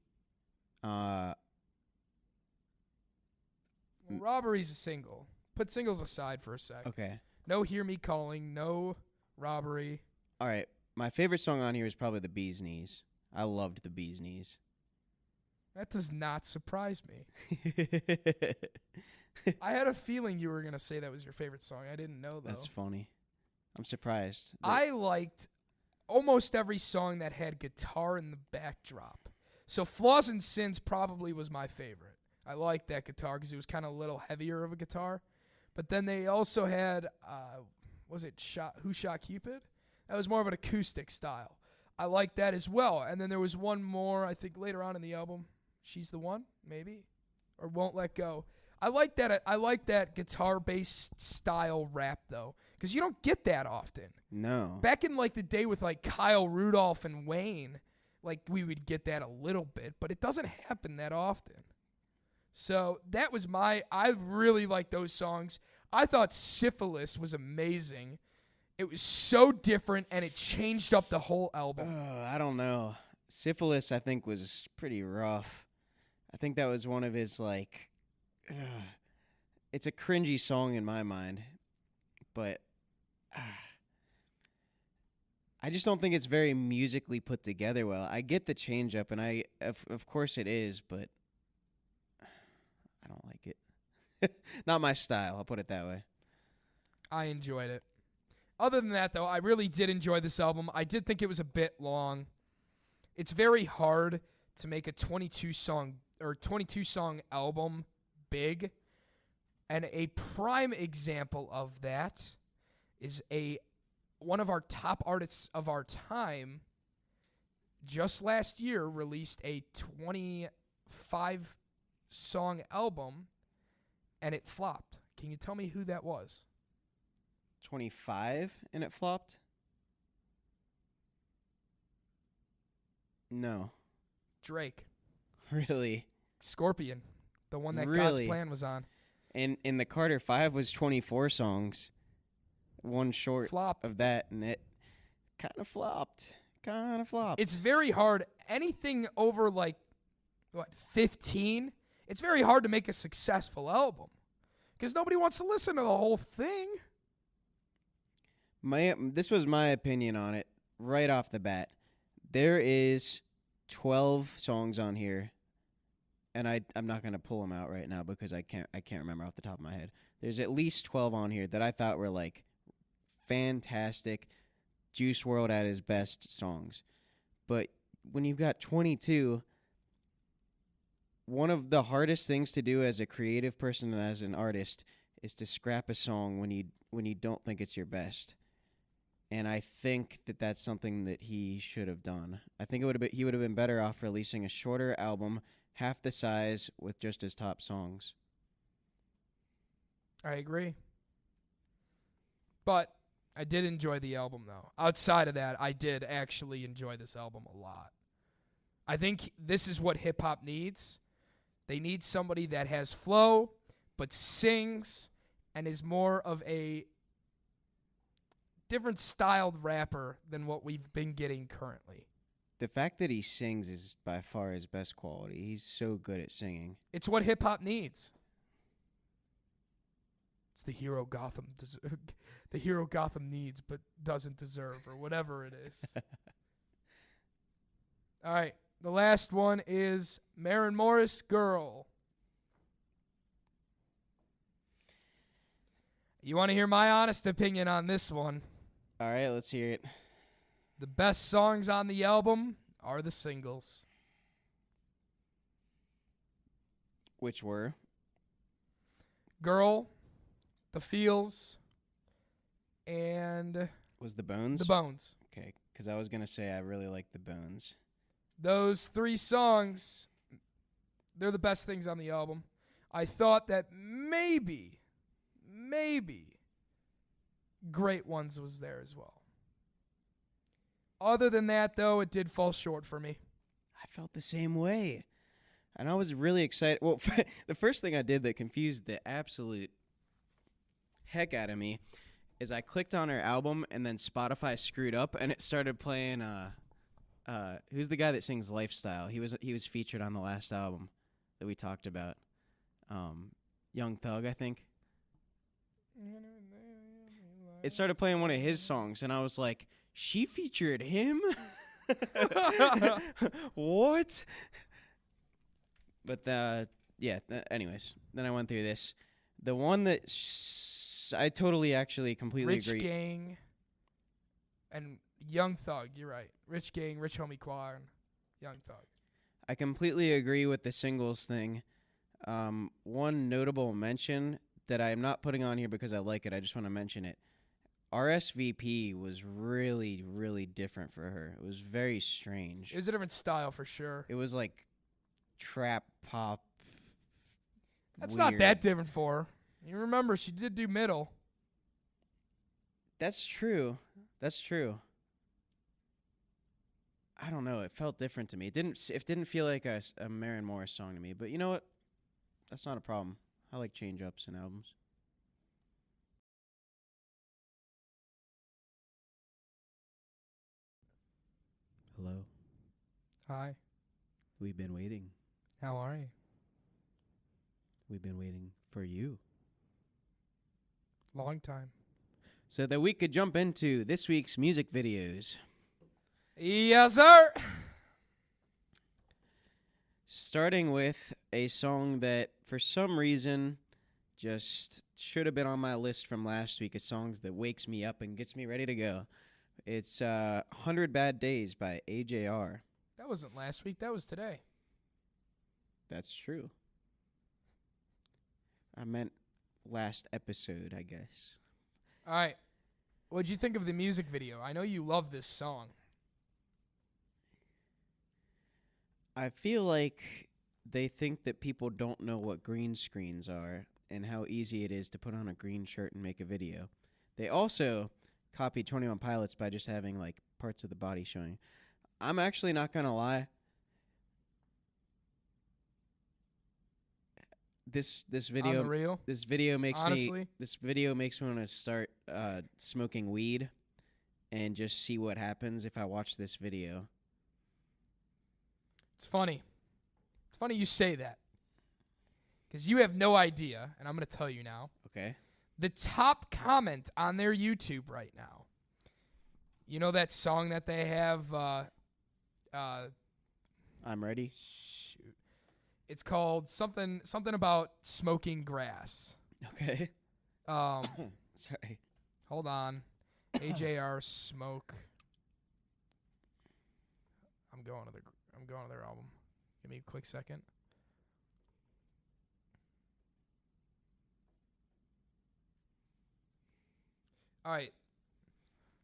Robbery's a single. Put singles aside for a sec. Okay. No Hear Me Calling, no Robbery. All right. My favorite song on here is probably The Bee's Knees. I loved The Bee's Knees. That does not surprise me. I had a feeling you were going to say that was your favorite song. I didn't know, though. That's funny. I'm surprised. I liked almost every song that had guitar in the backdrop. So Flaws and Sins probably was my favorite. I liked that guitar because it was kind of a little heavier of a guitar. But then they also had, was it Who Shot Cupid? That was more of an acoustic style. I liked that as well. And then there was one more, I think, later on in the album. She's the One, maybe? Or Won't Let Go. I like that guitar-based style rap, though, because you don't get that often. No. Back in, like, the day with, like, Kyle Rudolph and Wayne, like, we would get that a little bit, but it doesn't happen that often. So that was I really like those songs. I thought Syphilis was amazing. It was so different, and it changed up the whole album. I don't know. Syphilis, I think, was pretty rough. I think that was one of his, like, it's a cringy song in my mind, but I just don't think it's very musically put together well. I get the change up, and of course it is, but I don't like it. Not my style, I'll put it that way. I enjoyed it. Other than that, though, I really did enjoy this album. I did think it was a bit long. It's very hard to make a 22-song album big. And a prime example of that is one of our top artists of our time just last year released a 25-song album, and it flopped. Can you tell me who that was? 25 and it flopped? No. Drake. Really? Scorpion. The one that Really? God's Plan was on. And the Carter 5 was 24 songs. One short Flopped. of that, and it kind of flopped. It's very hard. Anything over, 15, it's very hard to make a successful album because nobody wants to listen to the whole thing. This was my opinion on it right off the bat. There is 12 songs on here, and I'm not going to pull them out right now because I can't remember off the top of my head. There's at least 12 on here that I thought were like fantastic, Juice WRLD at his best songs. But when you've got 22, one of the hardest things to do as a creative person and as an artist is to scrap a song when you don't think it's your best. And I think that that's something that he should have done. I think he would have been better off releasing a shorter album, half the size, with just his top songs. I agree. But I did enjoy the album, though. Outside of that, I did actually enjoy this album a lot. I think this is what hip-hop needs. They need somebody that has flow, but sings, and is more of a different styled rapper than what we've been getting currently. The fact that he sings is by far his best quality. He's so good at singing. It's what hip-hop needs. It's the hero Gotham needs but doesn't deserve, or whatever it is. All right. The last one is Maren Morris, Girl. You want to hear my honest opinion on this one? All right, let's hear it. The best songs on the album are the singles. Which were? Girl, The Feels, and Was The Bones? The Bones. Okay, because I was going to say I really like The Bones. Those 3 songs, they're the best things on the album. I thought that maybe Great Ones was there as well. Other than that, though, it did fall short for me. I felt the same way. And I was really excited. Well, the first thing I did that confused the absolute heck out of me is I clicked on her album and then Spotify screwed up and it started playing who's the guy that sings Lifestyle? He was featured on the last album that we talked about. Young Thug, I think. It started playing one of his songs and I was like, she featured him? What? But anyways, then I went through this. The one that I totally actually completely agree. Rich Gang and Young Thug, you're right. Rich Gang, Rich Homie Quan, Young Thug. I completely agree with the singles thing. One notable mention that I am not putting on here because I like it, I just want to mention it. RSVP was really, really different for her. It was very strange. It was a different style for sure. It was like trap pop. That's weird. not that different for her. You remember, she did do middle. That's true. That's true. I don't know. It felt different to me. It didn't feel like a Maren Morris song to me. But you know what? That's not a problem. I like change-ups in albums. Hello. Hi. We've been waiting. How are you? We've been waiting for you. Long time. So that we could jump into this week's music videos. Yes, sir. Starting with a song that, for some reason, just should have been on my list from last week of songs that wakes me up and gets me ready to go. It's 100 Bad Days by AJR. That wasn't last week. That was today. That's true. I meant last episode, I guess. All right. What'd you think of the music video? I know you love this song. I feel like they think that people don't know what green screens are and how easy it is to put on a green shirt and make a video. They also copied 21 Pilots by just having like parts of the body showing. I'm actually not gonna lie. This video On the real? this video makes Honestly? me want to start smoking weed and just see what happens if I watch this video. It's funny. It's funny you say that. Because you have no idea, and I'm going to tell you now. Okay. The top comment on their YouTube right now. You know that song that they have? I'm ready. Shoot. It's called something about smoking grass. Okay. Sorry. Hold on. AJR Smoke. I'm going to their album. Give me a quick second. All right.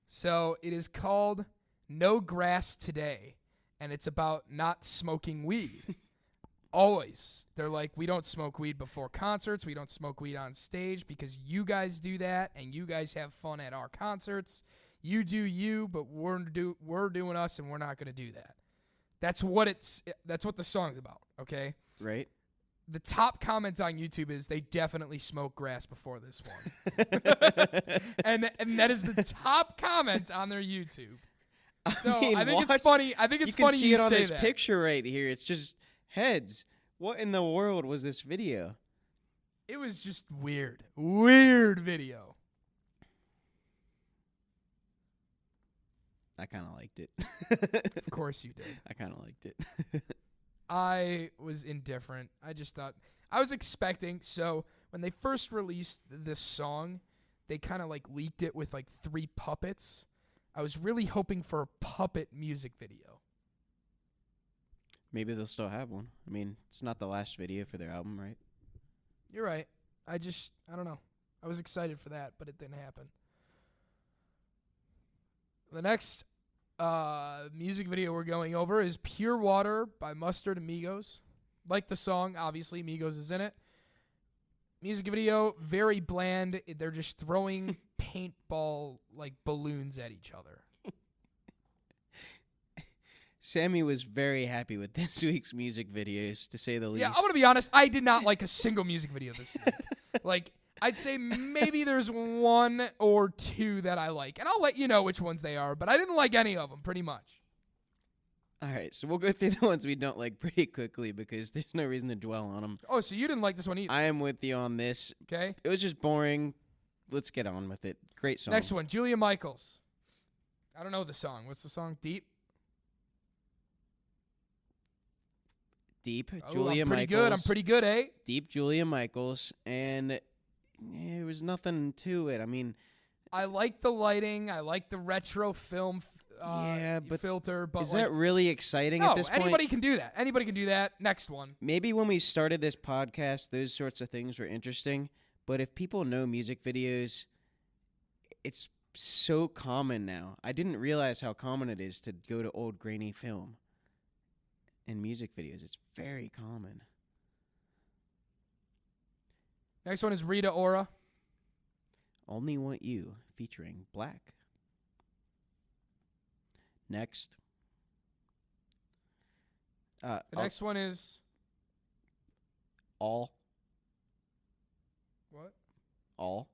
So it is called No Grass Today, and it's about not smoking weed. Always. They're like, we don't smoke weed before concerts. We don't smoke weed on stage because you guys do that, and you guys have fun at our concerts. You do you, but we're doing us, and we're not going to do that. That's what the song's about, okay? Right. The top comment on YouTube is they definitely smoke grass before this one. and that is the top comment on their YouTube. So I think it's funny. I think it's funny you say that. You can see it on this picture right here. It's just heads. What in the world was this video? It was just weird. Weird video. I kind of liked it. Of course you did. I kind of liked it. I was indifferent. I just thought I was expecting. So when they first released this song, they kind of like leaked it with like 3 puppets. I was really hoping for a puppet music video. Maybe they'll still have one. I mean, it's not the last video for their album, right? You're right. I don't know. I was excited for that, but it didn't happen. The next music video we're going over is Pure Water by Mustard and Migos. Like the song, obviously, Migos is in it. Music video, very bland. They're just throwing paintball like balloons at each other. Sammy was very happy with this week's music videos, to say the least. Yeah, I'm going to be honest. I did not like a single music video this week. Like, I'd say maybe there's 1 or 2 that I like. And I'll let you know which ones they are. But I didn't like any of them, pretty much. All right, so we'll go through the ones we don't like pretty quickly because there's no reason to dwell on them. Oh, so you didn't like this one either. I am with you on this. Okay. It was just boring. Let's get on with it. Great song. Next one, Julia Michaels. I don't know the song. What's the song? Deep? Deep, Oh, Julia I'm pretty Michaels. good. I'm pretty good, eh? Deep, Julia Michaels, and there was nothing to it. I mean, I like the lighting. I like the retro film filter. But is that really exciting no, at this point? anybody can do that. Anybody can do that. Next one. Maybe when we started this podcast, those sorts of things were interesting. But if people know music videos, it's so common now. I didn't realize how common it is to go to old grainy film. In music videos, it's very common. Next one is Rita Ora. Only Want You, featuring Black. Next. The next one is... All. What? All.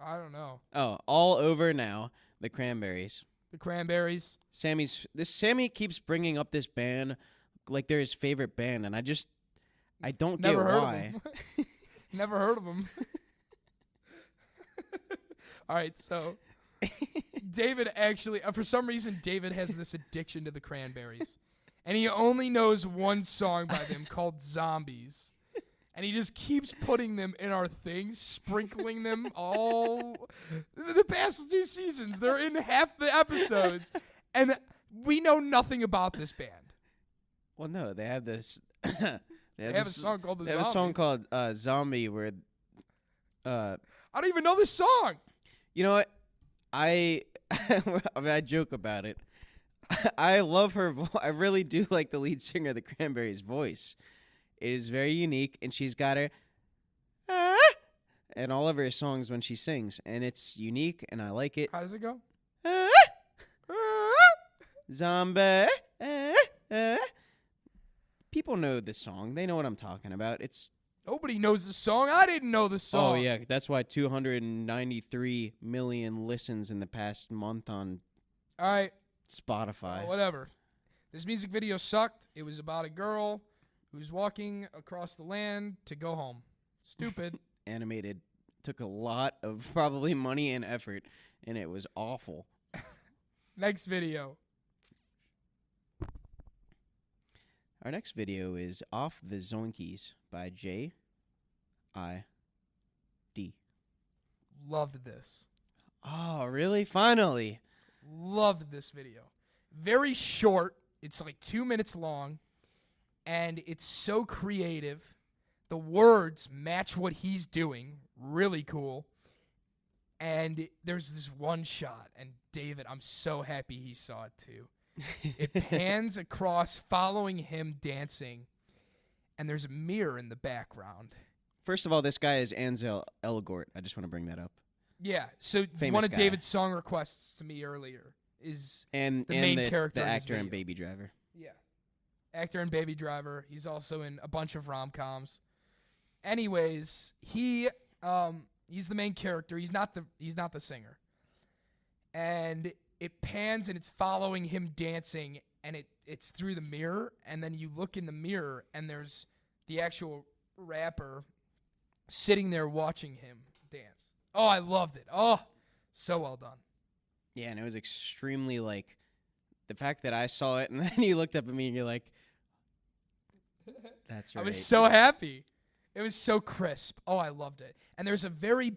I don't know. Oh, All Over Now, the Cranberries. The Cranberries. Sammy keeps bringing up this band like they're his favorite band, and I don't Never get heard why. of them. Never heard of them. All right, so David actually, for some reason, David has this addiction to the Cranberries, and he only knows one song by them called Zombies, and he just keeps putting them in our things, sprinkling them all the past 2 seasons. They're in half the episodes, and we know nothing about this band. Well, no, they have this. They have a song called They have a song called "Zombie," where. I don't even know this song. You know what? I joke about it. I love her. I really do like the lead singer of the Cranberries' voice. It is very unique, and she's got her and all of her songs when she sings, and it's unique, and I like it. How does it go? Zombie. People know this song. They know what I'm talking about. Nobody knows the song. I didn't know the song. Oh, yeah. That's why 293 million listens in the past month on all right. Spotify. Whatever. This music video sucked. It was about a girl who's walking across the land to go home. Stupid. Animated. Took a lot of probably money and effort, and it was awful. Next video. Our next video is Off the Zoinkies by J.I.D. Loved this. Oh, really? Finally. Loved this video. Very short. It's like 2 minutes long, and it's so creative. The words match what he's doing. Really cool. And there's this one shot, and David, I'm so happy he saw it too. It pans across following him dancing, and there's a mirror in the background. First of all, this guy is Ansel Elgort. I just want to bring that up. Yeah, so Famous one of guy. David's song requests to me earlier is And the main the character the in this actor and video. Baby Driver. Yeah. Actor and Baby Driver. He's also in a bunch of rom-coms. Anyways, he's the main character. He's not the singer. And it pans and it's following him dancing, and it's through the mirror, and then you look in the mirror and there's the actual rapper sitting there watching him dance. Oh, I loved it. Oh, so well done. Yeah, and it was extremely, like, the fact that I saw it, and then you looked up at me and you're like, that's right. I was so happy. It was so crisp. Oh, I loved it. And there's a very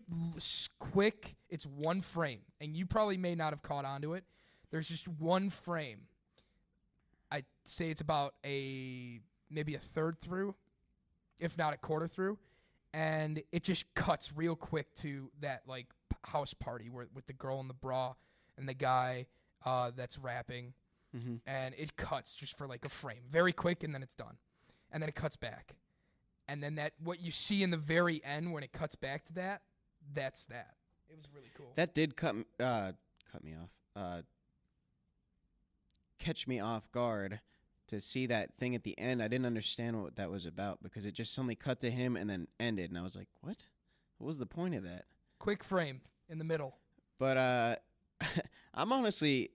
quick, it's one frame, and you probably may not have caught on to it. There's just one frame. I'd say it's about maybe a third through, if not a quarter through, and it just cuts real quick to that, like, house party with the girl in the bra and the guy that's rapping, and it cuts just for like a frame, very quick, and then it's done, and then it cuts back, and then that what you see in the very end when it cuts back to that's that. It was really cool. That did cut me off, catch me off guard to see that thing at the end. I didn't understand what that was about because it just suddenly cut to him and then ended, and I was like, what? What was the point of that? Quick frame in the middle. But I'm honestly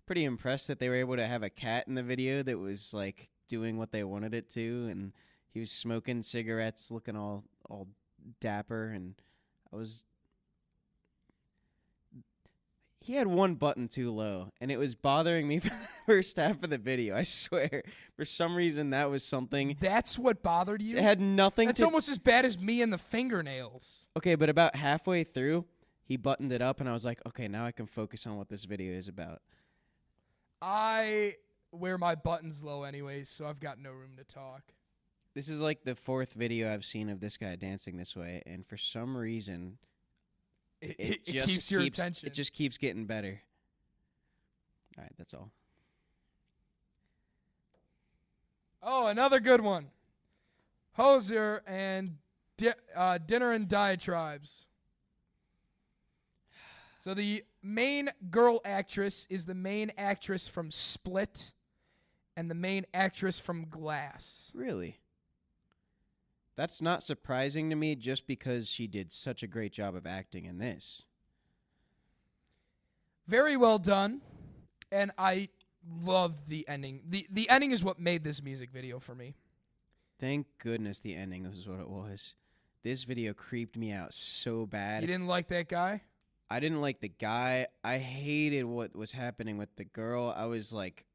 pretty impressed that they were able to have a cat in the video that was like doing what they wanted it to, and he was smoking cigarettes, looking all dapper, and he had one button too low, and it was bothering me for the first half of the video. I swear, for some reason that was something. That's what bothered you? It had nothing. That's almost as bad as me and the fingernails. Okay, but about halfway through, he buttoned it up, and I was like, okay, now I can focus on what this video is about. I wear my buttons low anyways, so I've got no room to talk. This is like the fourth video I've seen of this guy dancing this way, and for some reason, it just keeps your attention. It just keeps getting better. All right, that's all. Oh, another good one. Hozier and Dinner and Diatribes. So the main girl actress is the main actress from Split and the main actress from Glass. Really? That's not surprising to me just because she did such a great job of acting in this. Very well done. And I loved the ending. The ending is what made this music video for me. Thank goodness the ending was what it was. This video creeped me out so bad. You didn't like that guy? I didn't like the guy. I hated what was happening with the girl. I was like,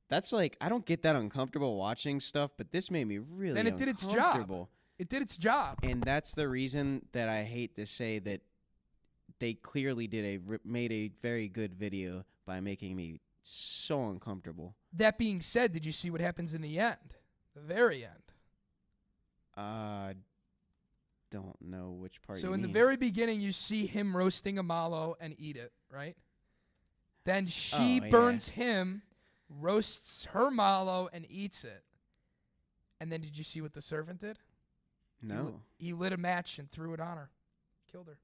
that's like, I don't get that uncomfortable watching stuff, but this made me really uncomfortable. Then it did its job. It did its job. And that's the reason that I hate to say that they clearly made a very good video by making me so uncomfortable. That being said, did you see what happens in the end? The very end. Don't know which part. So in the very beginning, you see him roasting a mallow and eat it, right? Then she burns him, roasts her mallow, and eats it. And then did you see what the servant did? No. He lit a match and threw it on her. Killed her.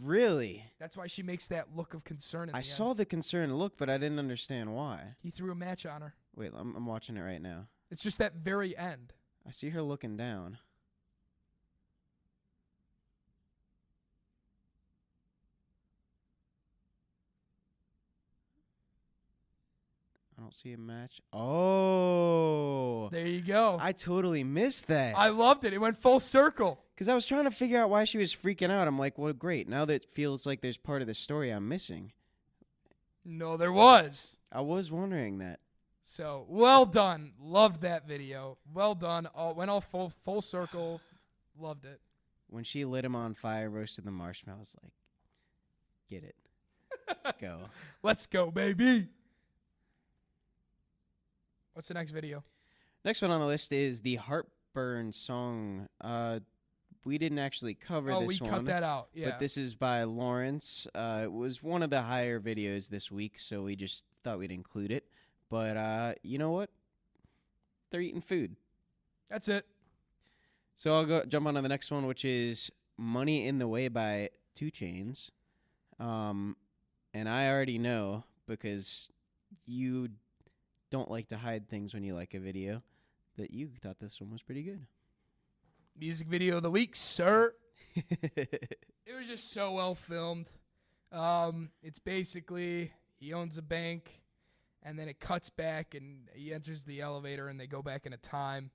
Really? That's why she makes that look of concern in the end. I saw the concerned look, but I didn't understand why. He threw a match on her. Wait, I'm watching it right now. It's just that very end. I see her looking down. I don't see a match. Oh. There you go. I totally missed that. I loved it. It went full circle. Because I was trying to figure out why she was freaking out. I'm like, well, great. Now that it feels like there's part of the story I'm missing. No, there was. I was wondering that. So, well done. Loved that video. Well done. Went all full circle. Loved it. When she lit him on fire, roasted the marshmallows, like, get it. Let's go. Let's go, baby. What's the next video? Next one on the list is the Heartburn song. we didn't actually cover Oh, this we one. cut that out. Yeah. But this is by Lawrence. It was one of the higher videos this week, so we just thought we'd include it. But you know what? They're eating food. That's it. So I'll jump on to the next one, which is Money in the Way by 2 Chainz. And I already know, because you don't like to hide things when you like a video, that you thought this one was pretty good. Music video of the week, sir. It was just so well filmed. It's basically he owns a bank, and then it cuts back, and he enters the elevator, and they go back in a time,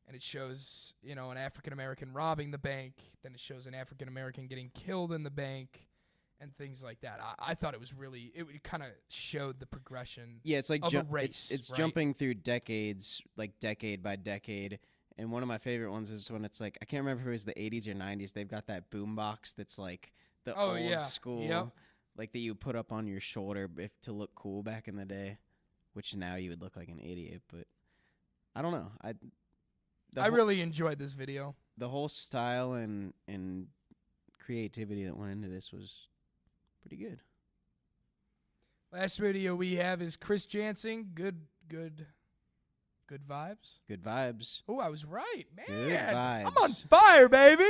and it shows, an African-American robbing the bank. Then it shows an African-American getting killed in the bank, and things like that. I thought it was really, it kind of showed the progression. Yeah, it's like of a race. It's right? jumping through decades, like decade by decade. And one of my favorite ones is when it's like, I can't remember if it was the 80s or 90s. They've got that boombox that's like the old school, like that you put up on your shoulder to look cool back in the day, which now you would look like an idiot. But I don't know. I really enjoyed this video. The whole style and creativity that went into this was pretty good. Last video we have is Chris Jansen. Good vibes. Good vibes. Oh, I was right, man. Good vibes. I'm on fire, baby.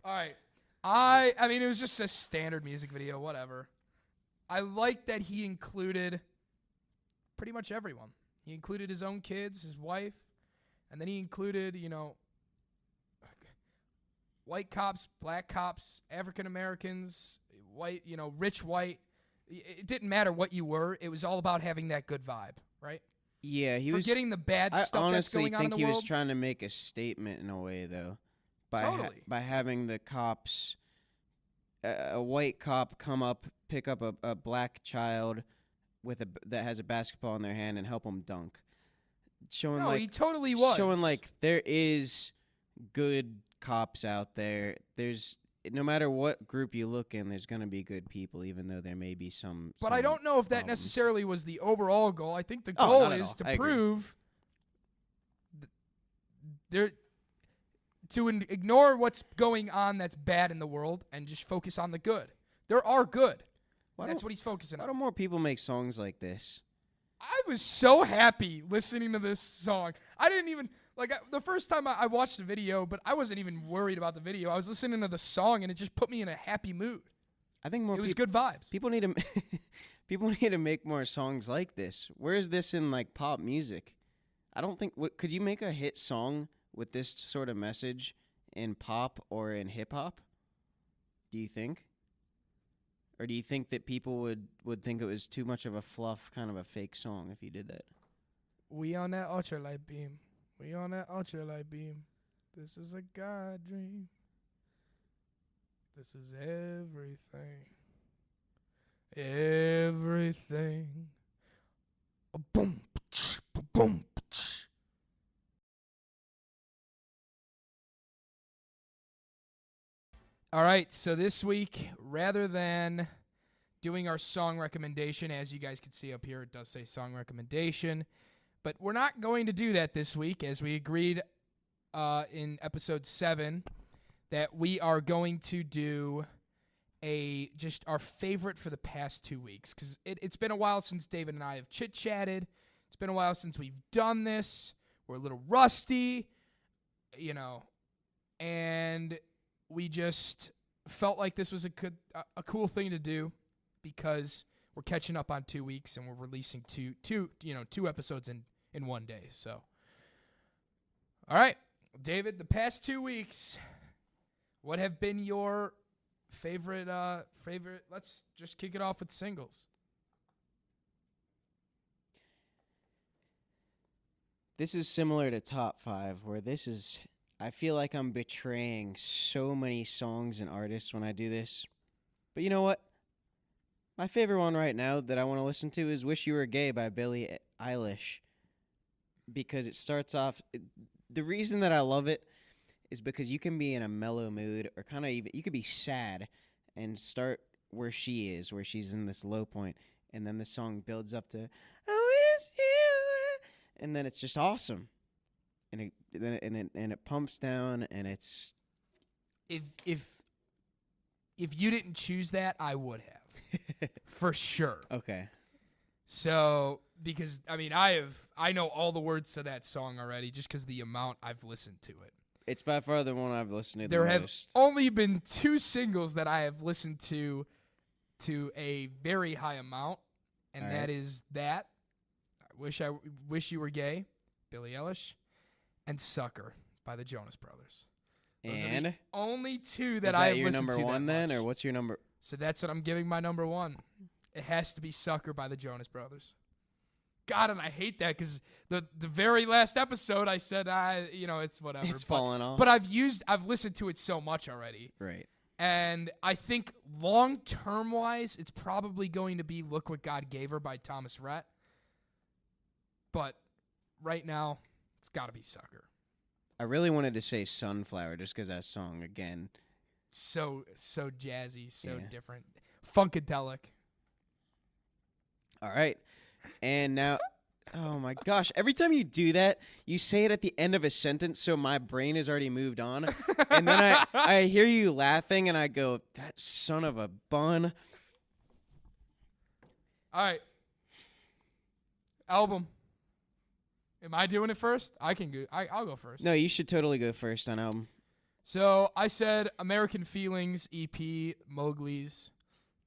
All right. I mean, it was just a standard music video, whatever. I like that he included pretty much everyone. He included his own kids, his wife, and then he included, white cops, black cops, African Americans, white, rich white. It didn't matter what you were. It was all about having that good vibe, right? Yeah, forgetting the bad stuff that's going on in the world. I honestly think he was trying to make a statement in a way, though, by having the cops, a white cop come up, pick up a black child that has a basketball in their hand and help him dunk. He totally was showing like there is good cops out there. There's no matter what group you look in, there's going to be good people, even though there may be some. But I don't know if that necessarily was the overall goal. I think the goal goal is to prove to ignore what's going on that's bad in the world and just focus on the good. There are good. That's what he's focusing on. Why don't more people make songs like this? I was so happy listening to this song. I didn't even. The first time I watched the video, but I wasn't even worried about the video. I was listening to the song, and it just put me in a happy mood. I think it was good vibes. People need to make more songs like this. Where is this in, like, pop music? I don't think... could you make a hit song with this sort of message in pop or in hip-hop? Do you think? Or do you think that people would think it was too much of a fluff, kind of a fake song if you did that? We on that ultralight beam. We on that ultralight beam. This is a God dream. This is everything. Everything. Boom, boom. All right, so this week, rather than doing our song recommendation, as you guys can see up here, it does say song recommendation. But we're not going to do that this week, as we agreed in episode 7 that we are going to do just our favorite for the past 2 weeks. Because it's been a while since David and I have chit-chatted. It's been a while since we've done this. We're a little rusty, and we just felt like this was a cool thing to do because we're catching up on 2 weeks and we're releasing two episodes in one day. So, all right, David, the past 2 weeks, what have been your favorite? Let's just kick it off with singles. This is similar to Top 5, where I feel like I'm betraying so many songs and artists when I do this. But you know what? My favorite one right now that I want to listen to is Wish You Were Gay by Billie Eilish. Because it starts off... The reason that I love it is because you can be in a mellow mood or kind of even... You could be sad and start where she is, where she's in this low point. And then the song builds up to... I wish you were... And then it's just awesome. and it pumps down, and it's If you didn't choose that, I would have. For sure. okay. So, because I know all the words to that song already just because the amount I've listened to it. It's by far the one I've listened to There the have most. only been 2 singles that I have listened to a very high amount, and that is that. I Wish You Were Gay, Billie Eilish, and Sucker by the Jonas Brothers. Those are the only 2 that I have listened to. Is that your number one then, much. or what's your number? So that's what I'm giving my number 1. It has to be Sucker by the Jonas Brothers. God, and I hate that because the very last episode I said, it's whatever. It's falling off. But I've listened to it so much already. Right. And I think long-term wise, it's probably going to be Look What God Gave Her by Thomas Rhett. But right now, it's got to be Sucker. I really wanted to say Sunflower just because that song, again. So jazzy, so different. Funkadelic. All right. And now, oh my gosh, every time you do that, you say it at the end of a sentence, so my brain has already moved on. And then I hear you laughing, and I go, that son of a bun. All right. Album. Am I doing it first? I can go. I'll go first. No, you should totally go first on album. So I said American Feelings, EP, Mowgli's.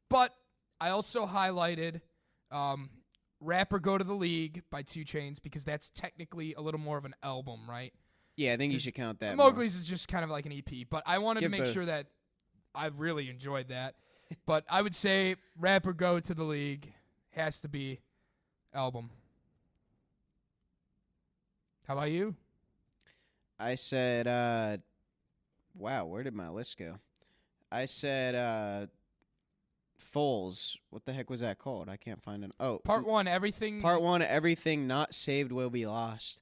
But I also highlighted Rapper Go to the League by 2 Chainz because that's technically a little more of an album, right? Yeah, I think you should count that. Mowgli's is just kind of like an EP, but I wanted to make both. sure that I really enjoyed that. But I would say Rapper Go to the League has to be album. How about you? I said, wow, where did my list go? I said, Foals. What the heck was that called? I can't find it. Oh, Part 1, everything. Part 1, everything not saved will be lost.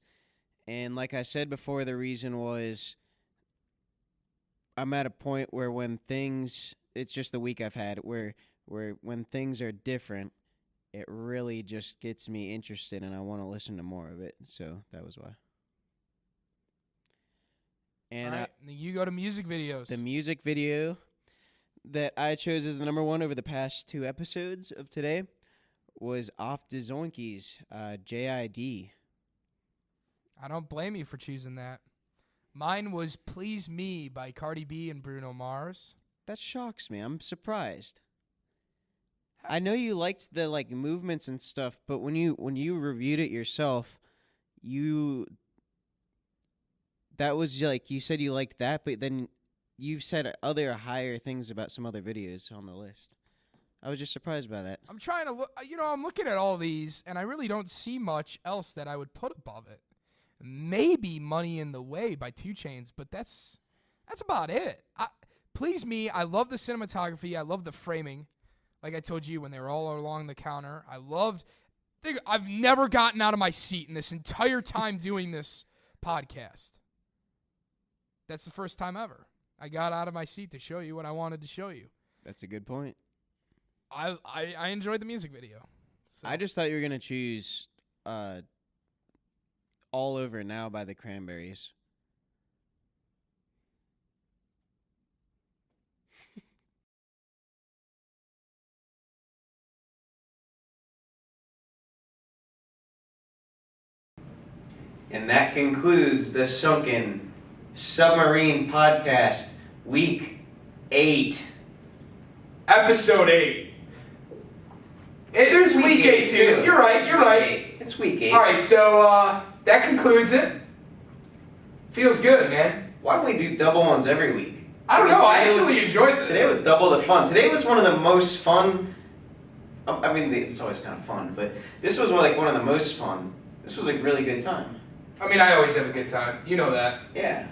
And like I said before, the reason was I'm at a point where when things, it's just the week I've had, where when things are different, it really just gets me interested and I want to listen to more of it. So that was why. And all right, you go to music videos. The music video that I chose as the number 1 over the past 2 episodes of today was Off the Zonkies, JID. I don't blame you for choosing that. Mine was Please Me by Cardi B and Bruno Mars. That shocks me. I'm surprised. I know you liked the movements and stuff, but when you reviewed it yourself, that was you said you liked that, but then you said other higher things about some other videos on the list. I was just surprised by that. I'm trying to look, I'm looking at all these, and I really don't see much else that I would put above it. Maybe Money in the Way by 2 Chainz, but that's about it. Please Me, I love the cinematography. I love the framing. Like I told you, when they were all along the counter, I've never gotten out of my seat in this entire time doing this podcast. That's the first time ever. I got out of my seat to show you what I wanted to show you. That's a good point. I enjoyed the music video. So. I just thought you were going to choose All Over Now by the Cranberries. And that concludes the Sunken Submarine Podcast, Week 8. Episode 8. There's week 8 too. You're right. It's week 8. All right, so that concludes it. Feels good, man. Why don't we do double ones every week? I don't know. I actually enjoyed this. Today was double the fun. Today was one of the most fun. I mean, it's always kind of fun, but this was one of the most fun. This was a really good time. I mean, I always have a good time. You know that. Yeah.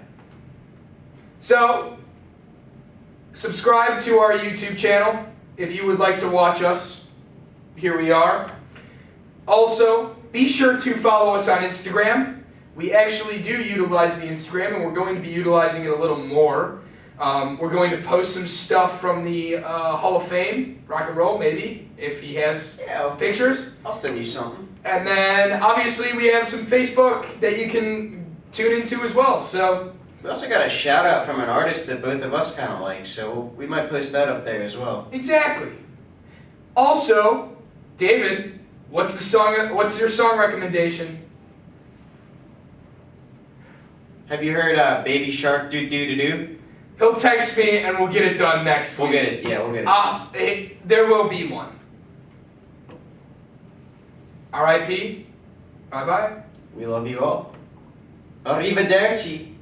So, subscribe to our YouTube channel if you would like to watch us. Here we are. Also, be sure to follow us on Instagram. We actually do utilize the Instagram, and we're going to be utilizing it a little more. We're going to post some stuff from the Hall of Fame, rock and roll, maybe, if he has pictures. I'll send you something. And then, obviously, we have some Facebook that you can tune into as well. So We also got a shout out from an artist that both of us kind of like, so we might post that up there as well. exactly. Also, David, what's your song recommendation? Have you heard Baby Shark Doo Doo Doo Doo? He'll text me and we'll get it done next We'll week. get it. Yeah, we'll get it. There will be one. R.I.P. Bye-bye. We love you all. Arrivederci.